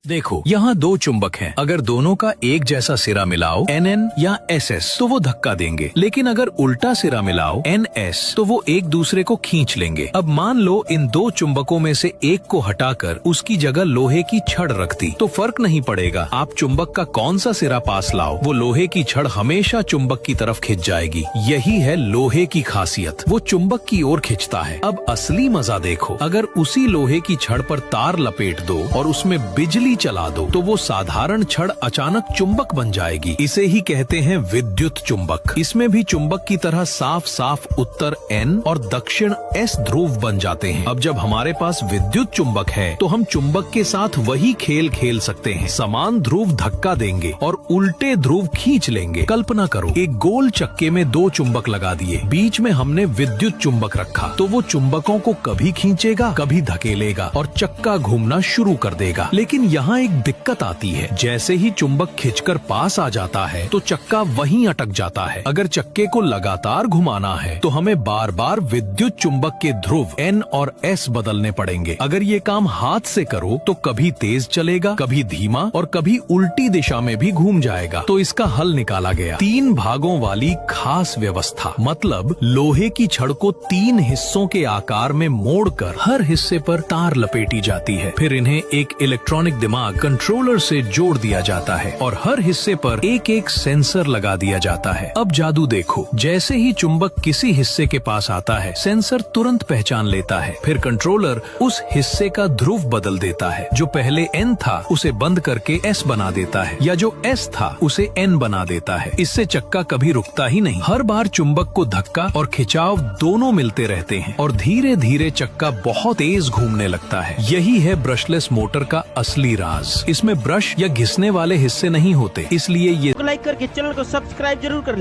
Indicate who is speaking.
Speaker 1: देखो यहाँ दो चुंबक हैं। अगर दोनों का एक जैसा सिरा मिलाओ NN या SS तो वो धक्का देंगे, लेकिन अगर उल्टा सिरा मिलाओ NS तो वो एक दूसरे को खींच लेंगे। अब मान लो इन दो चुंबकों में से एक को हटाकर उसकी जगह लोहे की छड़ रख दी तो फर्क नहीं पड़ेगा आप चुंबक का कौन सा सिरा पास लाओ, वो लोहे की छड़ हमेशा चुंबक की तरफ खिंच जाएगी। यही है लोहे की खासियत, वो चुंबक की ओर खिंचता है। अब असली मजा देखो, अगर उसी लोहे की छड़ पर तार लपेट दो और उसमें बिजली चला दो तो वो साधारण छड़ अचानक चुंबक बन जाएगी। इसे ही कहते हैं विद्युत चुंबक। इसमें भी चुंबक की तरह साफ साफ उत्तर N और दक्षिण S ध्रुव बन जाते हैं। अब जब हमारे पास विद्युत चुंबक है तो हम चुंबक के साथ वही खेल खेल सकते हैं। समान ध्रुव धक्का देंगे और उल्टे ध्रुव खींच लेंगे। कल्पना करो एक गोल चक्के में दो चुंबक लगा दिए, बीच में हमने विद्युत चुंबक रखा तो वो चुंबकों को कभी खींचेगा कभी धकेलेगा और चक्का घूमना शुरू कर देगा। लेकिन यहाँ एक दिक्कत आती है, जैसे ही चुंबक खिंचकर पास आ जाता है तो चक्का वहीं अटक जाता है। अगर चक्के को लगातार घुमाना है तो हमें बार बार विद्युत चुंबक के ध्रुव N और S बदलने पड़ेंगे। अगर ये काम हाथ से करो तो कभी तेज चलेगा, कभी धीमा और कभी उल्टी दिशा में भी घूम जाएगा। तो इसका हल निकाला गया, 3 भागों वाली खास व्यवस्था, मतलब लोहे की छड़ को 3 हिस्सों के आकार में मोड़कर हर हिस्से पर तार लपेटी जाती है। फिर इन्हें एक इलेक्ट्रॉनिक दिमाग कंट्रोलर से जोड़ दिया जाता है और हर हिस्से पर एक एक सेंसर लगा दिया जाता है। अब जादू देखो, जैसे ही चुंबक किसी हिस्से के पास आता है सेंसर तुरंत पहचान लेता है। फिर कंट्रोलर उस हिस्से का ध्रुव बदल देता है। जो पहले N था उसे बंद करके S बना देता है, या जो S था उसे N बना देता है। इससे चक्का कभी रुकता ही नहीं। हर बार चुंबक को धक्का और खिंचाव दोनों मिलते रहते हैं और धीरे धीरे चक्का बहुत तेज घूमने लगता है। यही है ब्रशलेस मोटर का असली राज। इसमें ब्रश या घिसने वाले हिस्से नहीं होते, इसलिए ये
Speaker 2: लाइक करके चैनल को सब्सक्राइब जरूर कर ले।